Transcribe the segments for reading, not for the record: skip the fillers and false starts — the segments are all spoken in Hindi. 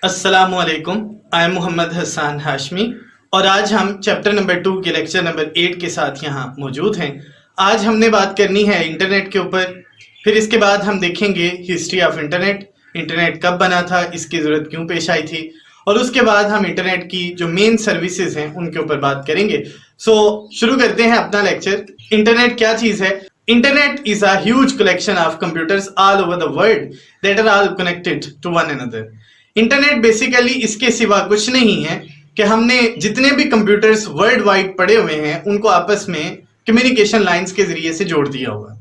अस्सलामुअलैकुम। आई एम मोहम्मद हसन हाशमी और आज हम चैप्टर नंबर 2 के लेक्चर नंबर 8 के साथ यहाँ मौजूद हैं। आज हमने बात करनी है इंटरनेट के ऊपर। फिर इसके बाद हम देखेंगे हिस्ट्री ऑफ इंटरनेट, इंटरनेट कब बना था, इसकी ज़रूरत क्यों पेश आई थी, और उसके बाद हम इंटरनेट की जो मेन सर्विसेज हैं उनके ऊपर बात करेंगे। शुरू करते हैं अपना लेक्चर। इंटरनेट क्या चीज़ है? Internet is a huge collection of computers all over the world that are all connected to one another. Internet basically इसके सिवा कुछ नहीं है कि हमने जितने भी कंप्यूटर्स वर्ल्ड वाइड पड़े हुए हैं उनको आपस में कम्युनिकेशन लाइंस के जरिए से जोड़ दिया हुआ।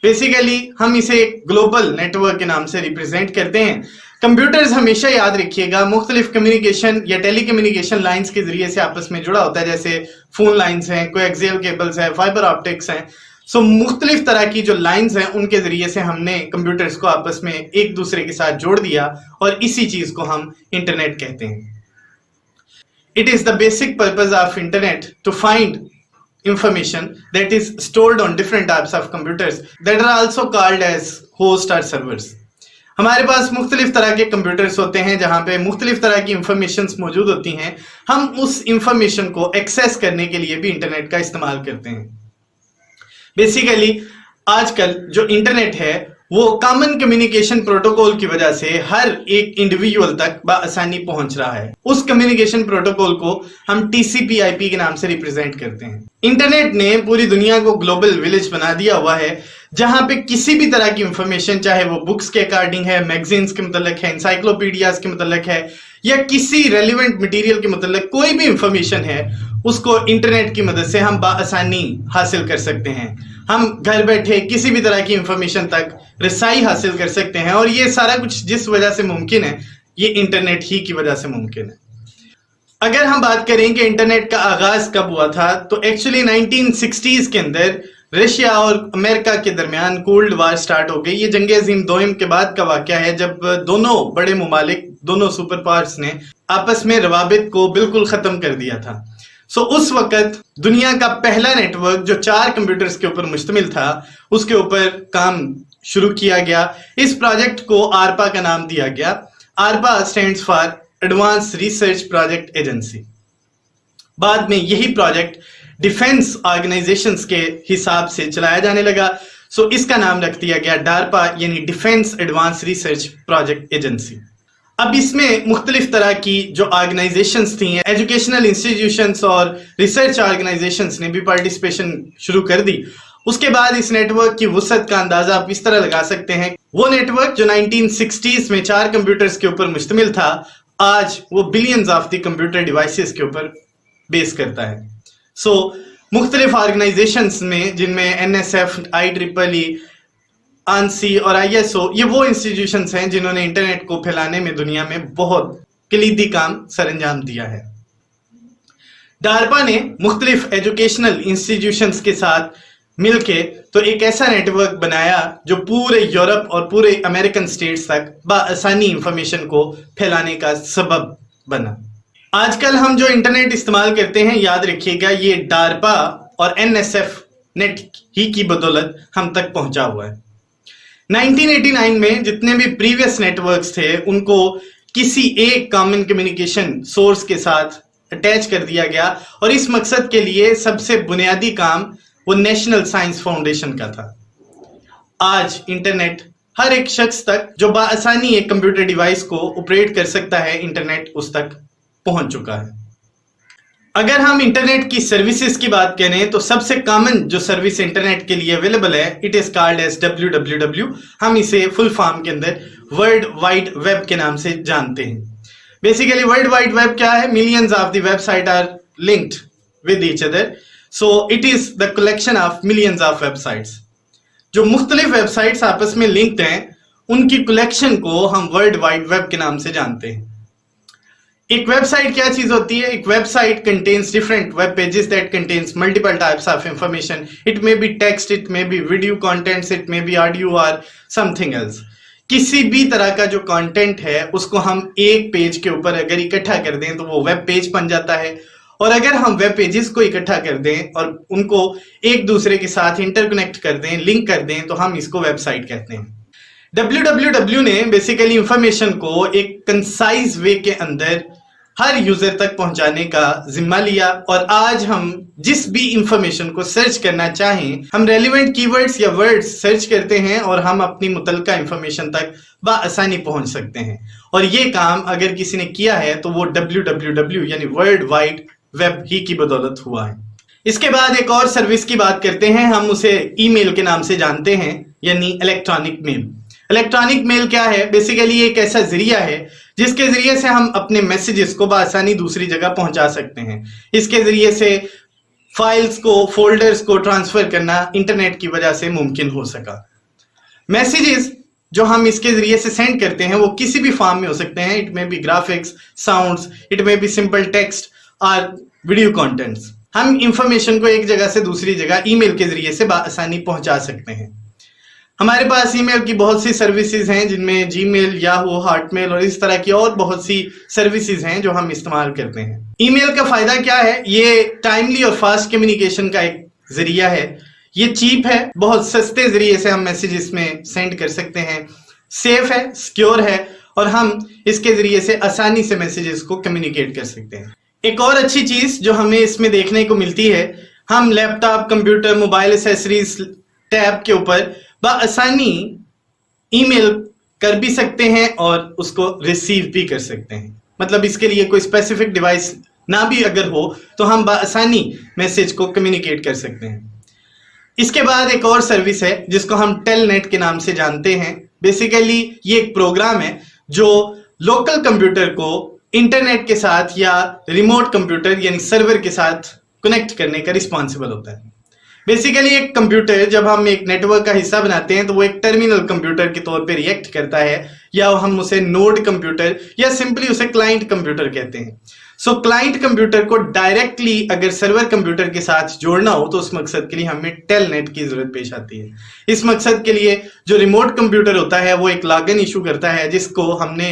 बेसिकली हम इसे एक ग्लोबल नेटवर्क के नाम से रिप्रेजेंट करते हैं। कंप्यूटर्स हमेशा याद रखिएगा मुख्तलिफ कम्युनिकेशन या टेली कम्युनिकेशन लाइंस के जरिए से आपस में जुड़ा होता है, जैसे फोन लाइंस हैं, कोएक्सियल केबल्स हैं, फाइबर ऑप्टिक्स हैं। मुख्तलिफ तरह की जो लाइंस हैं उनके जरिए से हमने कंप्यूटर्स को आपस में एक दूसरे के साथ जोड़ दिया और इसी चीज को हम इंटरनेट कहते हैं। It is the basic purpose of internet to find information that is stored on different types of computers that are also called as host or servers। हमारे पास मुख्तलिफ तरह के कंप्यूटर्स होते हैं जहां पे मुख्तलिफ तरह की इंफॉर्मेशन मौजूद होती हैं। हम उस इंफॉर्मेशन को एक्सेस करने के लिए भी इंटरनेट का इस्तेमाल करते हैं। बेसिकली आजकल जो इंटरनेट है वो कॉमन कम्युनिकेशन प्रोटोकॉल की वजह से हर एक इंडिविजुअल तक बआसानी पहुंच रहा है। उस कम्युनिकेशन प्रोटोकॉल को हम TCP/IP के नाम से रिप्रेजेंट करते हैं। इंटरनेट ने पूरी दुनिया को ग्लोबल विलेज बना दिया हुआ है जहां पे किसी भी तरह की इंफॉर्मेशन, चाहे वो बुक्स के अकॉर्डिंग है, मैगजीन्स के मतलब है, इंसाइक्लोपीडियाज के मतलब है, या किसी रेलिवेंट मटेरियल के मतलब कोई भी इंफॉर्मेशन है, उसको इंटरनेट की मदद से हम बआसानी हासिल कर सकते हैं। हम घर बैठे किसी भी तरह की इंफॉर्मेशन तक रसाई हासिल कर सकते हैं और ये सारा कुछ जिस वजह से मुमकिन है ये इंटरनेट ही की वजह से मुमकिन है। अगर हम बात करें कि इंटरनेट का आगाज कब हुआ था, तो एक्चुअली 1960s के अंदर रशिया और अमेरिका के दरमियान कोल्ड वार स्टार्ट हो गई। ये जंग अजीम दोयम के बाद का वाकया है जब दोनों बड़े मुमालिक, दोनों सुपर पावर्स ने आपस में रवाबित को बिल्कुल खत्म कर दिया था। उस वक्त दुनिया का पहला नेटवर्क जो 4 कंप्यूटर्स के ऊपर मुश्तमिल था उसके ऊपर काम शुरू किया गया। इस प्रोजेक्ट को आरपा का नाम दिया गया। आरपा stands for advance research project agency. बाद में यही प्रोजेक्ट डिफेंस ऑर्गेनाइजेशंस के हिसाब से चलाया जाने लगा। इसका नाम रख दिया गया डारपा, यानी defence advance research project agency. अब इसमें मुख्तलिफ तरह की जो ऑर्गेनाइजेशंस थी, एजुकेशनल इंस्टीट्यूशंस और रिसर्च ऑर्गेनाइजेशंस ने भी पार्टिसिपेशन शुरू कर दी। उसके बाद इस नेटवर्क की वुसअत का अंदाजा आप इस तरह लगा सकते हैं। वो नेटवर्क जो 1960s में 4 कंप्यूटर्स के ऊपर मुश्तमिल था, आज वो billions of the computer devices के ऊपर बेस करता है। मुख्तलिफ ऑर्गेनाइजेशंस में, जिनमें NSF, IEEE, ANSI और ISO, ये वो इंस्टीट्यूशंस हैं जिन्होंने इंटरनेट को फैलाने में दुनिया में बहुत कलीदी काम सरंजाम दिया है। डारपा ने मुख्तलिफ एजुकेशनल इंस्टीट्यूशंस के साथ मिलके तो एक ऐसा नेटवर्क बनाया जो पूरे यूरोप और पूरे अमेरिकन स्टेट्स तक बआसानी इंफॉर्मेशन को फैलाने का सबब बना। आजकल हम जो इंटरनेट इस्तेमाल करते हैं, याद रखिएगा ये डारपा और NSF नेट ही की बदौलत हम तक पहुंचा हुआ है। 1989 में जितने भी प्रीवियस नेटवर्क्स थे उनको किसी एक कॉमन कम्युनिकेशन सोर्स के साथ अटैच कर दिया गया और इस मकसद के लिए सबसे बुनियादी काम वो नेशनल साइंस फाउंडेशन का था। आज इंटरनेट हर एक शख्स तक जो बआसानी एक कंप्यूटर डिवाइस को ऑपरेट कर सकता है, इंटरनेट उस तक पहुंच चुका है। अगर हम इंटरनेट की सर्विसेज की बात करें तो सबसे कॉमन जो सर्विस इंटरनेट के लिए अवेलेबल है, it is called as WWW। हम इसे फुल फॉर्म के अंदर वर्ल्ड वाइड वेब के नाम से जानते हैं। बेसिकली वर्ल्ड वाइड वेब क्या है? Millions of the website R linked with each other, so it is the collection of millions of websites. जो मुख्तलिफ वेबसाइट्स आपस में लिंक्ड हैं उनकी कलेक्शन को हम वर्ल्ड वाइड वेब के नाम से जानते हैं। एक वेबसाइट क्या चीज होती है? एक website contains different web pages that contains multiple types of information. It may be text, it may be video contents, it may be audio और समथिंग एल्स। किसी भी तरह का जो कंटेंट है उसको हम एक पेज के ऊपर अगर इकट्ठा कर दें तो वो वेब पेज बन जाता है, और अगर हम वेब पेजेस को इकट्ठा कर दें और उनको एक दूसरे के साथ इंटरकनेक्ट कर दें, लिंक कर दें, तो हम इसको वेबसाइट कहते हैं। www ने बेसिकली इंफॉर्मेशन को एक कंसाइज वे के अंदर हर यूजर तक पहुंचाने का जिम्मा लिया और आज हम जिस भी इंफॉर्मेशन को सर्च करना चाहें हम रेलिवेंट कीवर्ड्स या वर्ड्स सर्च करते हैं और हम अपनी मुतलका इंफॉर्मेशन तक बआसानी पहुंच सकते हैं। और ये काम अगर किसी ने किया है तो वो www यानी वर्ल्ड वाइड वेब ही की बदौलत हुआ है। इसके बाद एक और सर्विस की बात करते हैं, हम उसे ईमेल के नाम से जानते हैं यानी इलेक्ट्रॉनिक मेल। इलेक्ट्रॉनिक मेल क्या है? बेसिकली एक ऐसा जरिया है जिसके जरिए से हम अपने मैसेजेस को बआसानी दूसरी जगह पहुंचा सकते हैं। इसके जरिए से फाइल्स को, फोल्डर्स को ट्रांसफर करना इंटरनेट की वजह से मुमकिन हो सका। मैसेजेस जो हम इसके जरिए से सेंड करते हैं वो किसी भी फॉर्म में हो सकते हैं। इट में बी ग्राफिक्स, साउंड्स, इट में बी सिंपल टेक्स्ट और वीडियो कंटेंट्स। हम इंफॉर्मेशन को एक जगह से दूसरी जगह ईमेल के जरिए से बआसानी पहुंचा सकते हैं। हमारे पास ईमेल की बहुत सी सर्विसेज हैं जिनमें जीमेल, याहू, हॉटमेल और इस तरह की और बहुत सी सर्विसेज हैं जो हम इस्तेमाल करते हैं। ईमेल का फायदा क्या है? ये टाइमली और फास्ट कम्युनिकेशन का एक जरिया है। ये चीप है, बहुत सस्ते जरिए से हम मैसेजेस में सेंड कर सकते हैं। सेफ है, सिक्योर है और हम इसके जरिए से आसानी से मैसेजेस को कम्युनिकेट कर सकते हैं। एक और अच्छी चीज जो हमें इसमें देखने को मिलती है, हम laptop, computer, mobile accessories, tab के ऊपर बआसानी ईमेल कर भी सकते हैं और उसको रिसीव भी कर सकते हैं। मतलब इसके लिए कोई स्पेसिफिक डिवाइस ना भी अगर हो तो हम बआसानी मैसेज को कम्युनिकेट कर सकते हैं। इसके बाद एक और सर्विस है जिसको हम टेलनेट के नाम से जानते हैं। बेसिकली ये एक प्रोग्राम है जो लोकल कंप्यूटर को इंटरनेट के साथ या रिमोट कंप्यूटर यानी सर्वर के साथ कनेक्ट करने का रिस्पॉन्सिबल होता है। बेसिकली एक कंप्यूटर जब हम एक नेटवर्क का हिस्सा बनाते हैं तो वो एक टर्मिनल कंप्यूटर के तौर पे रिएक्ट करता है, या हम उसे नोड कंप्यूटर या सिंपली उसे क्लाइंट कंप्यूटर कहते हैं। सो क्लाइंट कंप्यूटर को डायरेक्टली अगर सर्वर कंप्यूटर के साथ जोड़ना हो तो उस मकसद के लिए हमें टेलनेट की जरूरत पेश आती है। इस मकसद के लिए जो रिमोट कंप्यूटर होता है वो एक लॉगिन इशू करता है जिसको हमने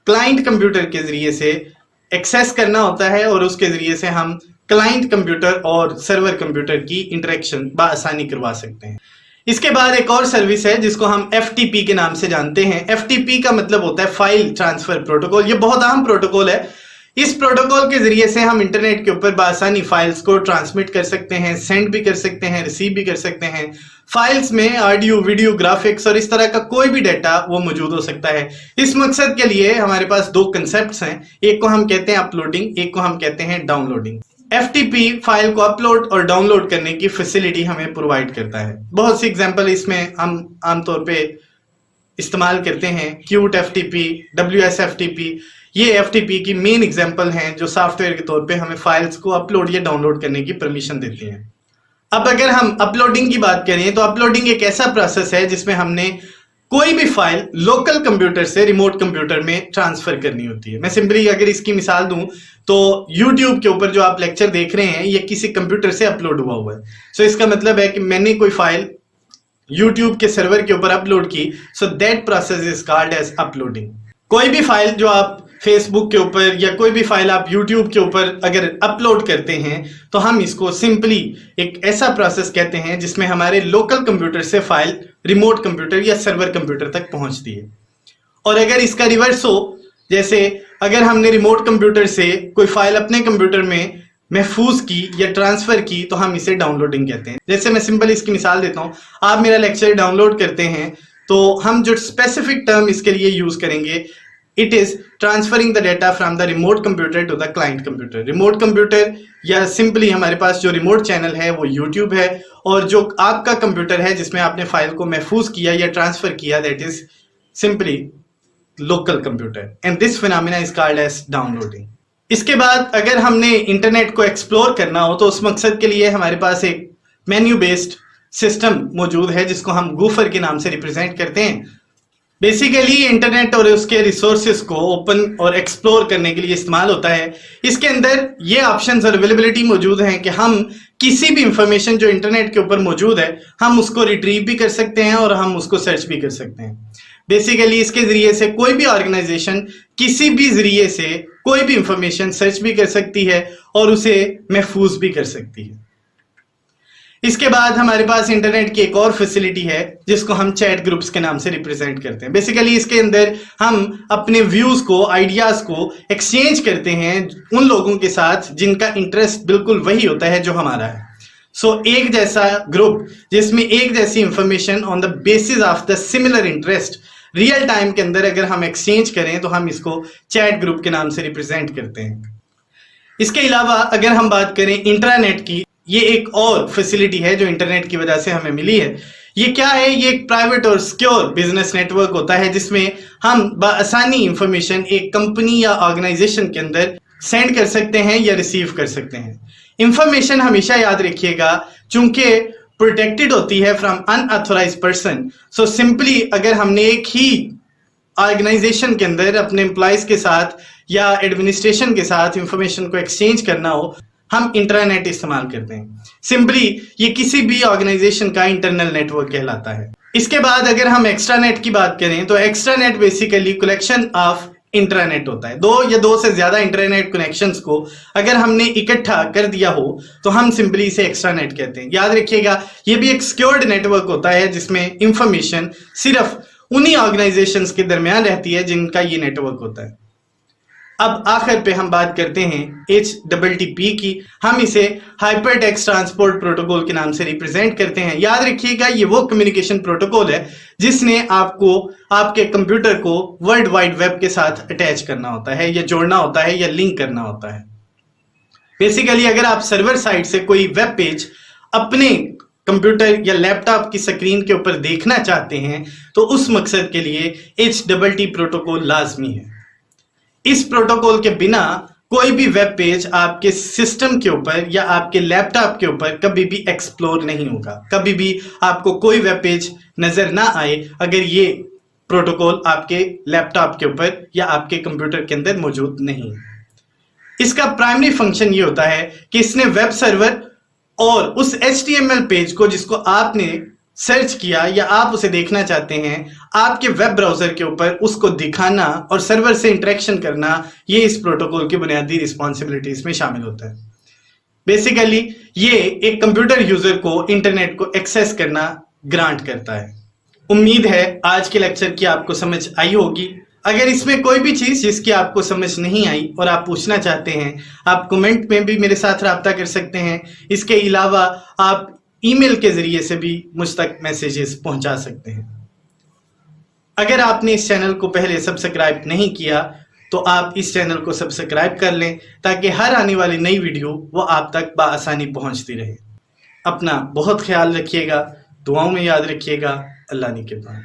क्लाइंट कंप्यूटर के जरिए से एक्सेस करना होता है और उसके जरिए से हम क्लाइंट कंप्यूटर और सर्वर कंप्यूटर की इंटरेक्शन बआसानी करवा सकते हैं। इसके बाद एक और सर्विस है जिसको हम FTP के नाम से जानते हैं। FTP का मतलब होता है फाइल ट्रांसफर प्रोटोकॉल। ये बहुत अहम प्रोटोकॉल है। इस प्रोटोकॉल के जरिए से हम इंटरनेट के ऊपर बआसानी फाइल्स को ट्रांसमिट कर सकते हैं, सेंड भी कर सकते हैं, रिसीव भी कर सकते हैं। फाइल्स में ऑडियो, वीडियो, ग्राफिक्स और इस तरह का कोई भी डाटा वो मौजूद हो सकता है। इस मकसद के लिए हमारे पास दो कंसेप्ट्स हैं, एक को हम कहते हैं अपलोडिंग, एक को हम कहते हैं डाउनलोडिंग। FTP फाइल को अपलोड और डाउनलोड करने की फैसिलिटी हमें प्रोवाइड करता है। बहुत सी एग्जांपल इसमें हम आमतौर पे इस्तेमाल करते हैं। Qt FTP, WS FTP, ये FTP की मेन एग्जांपल हैं जो सॉफ्टवेयर के तौर पे हमें फाइल्स को अपलोड या डाउनलोड करने की परमिशन देती हैं। अब अगर हम अपलोडिंग की बात करें तो अपलोडिंग एक ऐसा प्रोसेस है जिसमें हमने कोई भी फाइल लोकल कंप्यूटर से रिमोट कंप्यूटर में ट्रांसफर करनी होती है। मैं सिंपली अगर इसकी मिसाल दूं तो YouTube के ऊपर जो आप लेक्चर देख रहे हैं ये किसी कंप्यूटर से अपलोड हुआ है। सो इसका मतलब है कि मैंने कोई फाइल YouTube के सर्वर के ऊपर अपलोड की, so that process is called as uploading. कोई भी फाइल जो आप फेसबुक के ऊपर या कोई भी फाइल आप YouTube के ऊपर अगर अपलोड करते हैं तो हम इसको सिंपली एक ऐसा प्रोसेस कहते हैं जिसमें हमारे लोकल कंप्यूटर से फाइल रिमोट कंप्यूटर या सर्वर कंप्यूटर तक पहुंचती है। और अगर इसका रिवर्स हो, जैसे अगर हमने रिमोट कंप्यूटर से कोई फाइल अपने कंप्यूटर में महफूज की या ट्रांसफर की तो हम इसे डाउनलोडिंग कहते हैं। जैसे मैं सिंपल इसकी मिसाल देता हूं, आप मेरा लेक्चर डाउनलोड करते हैं तो हम जो स्पेसिफिक टर्म इसके लिए यूज करेंगे, it is transferring the data from the remote computer to the client computer. Remote computer या सिंपली हमारे पास जो रिमोट चैनल है वो YouTube है, और जो आपका कंप्यूटर है जिसमें आपने फाइल को महफूज किया या ट्रांसफर किया, that is simply local computer, and this phenomena is called as downloading. इसके बाद अगर हमने इंटरनेट को एक्सप्लोर करना हो तो उस मकसद के लिए हमारे पास एक मेन्यू बेस्ड सिस्टम मौजूद है जिसको हम गूफर के नाम से रिप्रेजेंट करते हैं। बेसिकली इंटरनेट और उसके रिसोर्सेज को ओपन और एक्सप्लोर करने के लिए इस्तेमाल होता है। इसके अंदर ये ऑप्शंस और अवेलेबिलिटी मौजूद हैं कि हम किसी भी इंफॉर्मेशन जो इंटरनेट के ऊपर मौजूद है हम उसको रिट्रीव भी कर सकते हैं और हम उसको सर्च भी कर सकते हैं। बेसिकली इसके जरिए से कोई भी ऑर्गेनाइजेशन किसी भी जरिए से कोई भी इंफॉर्मेशन सर्च भी कर सकती है और उसे महफूज भी कर सकती है। इसके बाद हमारे पास इंटरनेट की एक और फैसिलिटी है जिसको हम चैट ग्रुप्स के नाम से रिप्रेजेंट करते हैं। बेसिकली इसके अंदर हम अपने व्यूज को, आइडियाज को एक्सचेंज करते हैं उन लोगों के साथ जिनका इंटरेस्ट बिल्कुल वही होता है जो हमारा है। सो एक जैसा ग्रुप जिसमें एक जैसी information on the basis of the similar interest real time के अंदर अगर हम एक्सचेंज करें तो हम इसको चैट ग्रुप के नाम से रिप्रेजेंट करते हैं। इसके अलावा अगर हम बात करें इंट्रानेट की, ये एक और फैसिलिटी है जो इंटरनेट की वजह से हमें मिली है। ये क्या है? ये एक प्राइवेट और सिक्योर बिजनेस नेटवर्क होता है जिसमें हम बआसानी इंफॉर्मेशन एक कंपनी या ऑर्गेनाइजेशन के अंदर सेंड कर सकते हैं या रिसीव कर सकते हैं। इंफॉर्मेशन हमेशा याद रखिएगा चूंकि प्रोटेक्टेड होती है from unauthorised person. So simply अगर हमने एक ही ऑर्गेनाइजेशन के अंदर अपने एम्प्लॉयज के साथ या एडमिनिस्ट्रेशन के साथ इंफॉर्मेशन को एक्सचेंज करना हो, हम इंट्रानेट इस्तेमाल करते हैं। सिंपली ये किसी भी ऑर्गेनाइजेशन का इंटरनल नेटवर्क कहलाता है। इसके बाद अगर हम एक्स्ट्रानेट की बात करें तो extranet basically collection of intranet होता है। दो या दो से ज्यादा इंटरनेट कनेक्शंस को अगर हमने इकट्ठा कर दिया हो तो हम सिंपली इसे एक्स्ट्रानेट कहते हैं। याद रखिएगा ये भी एक सिक्योर्ड नेटवर्क होता है जिसमें इंफॉर्मेशन सिर्फ उन्हीं ऑर्गेनाइजेशंस के दरमियान रहती है जिनका ये नेटवर्क होता है। अब आखिर पे हम बात करते हैं HTTP की। हम इसे हाइपर टेक्स्ट ट्रांसपोर्ट प्रोटोकॉल के नाम से रिप्रेजेंट करते हैं। याद रखिएगा ये वो कम्युनिकेशन प्रोटोकॉल है जिसने आपको आपके कंप्यूटर को वर्ल्ड वाइड वेब के साथ अटैच करना होता है या जोड़ना होता है या लिंक करना होता है। बेसिकली अगर आप सर्वर साइड से कोई वेब पेज अपने कंप्यूटर या लैपटॉप की स्क्रीन के ऊपर देखना चाहते हैं तो उस मकसद के लिए HTTP प्रोटोकॉल लाजमी है। इस प्रोटोकॉल के बिना कोई भी वेब पेज आपके सिस्टम के ऊपर या आपके लैपटॉप के ऊपर कभी भी एक्सप्लोर नहीं होगा। कभी भी आपको कोई वेब पेज नजर ना आए अगर ये प्रोटोकॉल आपके लैपटॉप के ऊपर या आपके कंप्यूटर के अंदर मौजूद नहीं है। इसका प्राइमरी फंक्शन ये होता है कि इसने वेब सर्वर और उस HTML पेज को जिसको आपने सर्च किया या आप उसे देखना चाहते हैं आपके वेब ब्राउजर के ऊपर उसको दिखाना और सर्वर से इंटरेक्शन करना, ये इस प्रोटोकॉल की बुनियादी रिस्पॉन्सिबिलिटीज में शामिल होता है। बेसिकली ये एक कंप्यूटर यूजर को इंटरनेट को एक्सेस करना ग्रांट करता है। उम्मीद है आज के लेक्चर की आपको समझ आई होगी। अगर इसमें कोई भी चीज जिसकी आपको समझ नहीं आई और आप पूछना चाहते हैं, आप कमेंट में भी मेरे साथ राब्ता कर सकते हैं। इसके अलावा आप ईमेल के जरिए से भी मुझ तक मैसेजेस पहुंचा सकते हैं। अगर आपने इस चैनल को पहले सब्सक्राइब नहीं किया तो आप इस चैनल को सब्सक्राइब कर लें ताकि हर आने वाली नई वीडियो वो आप तक बआसानी पहुंचती रहे। अपना बहुत ख्याल रखिएगा, दुआओं में याद रखिएगा। अल्लाह निगहबान।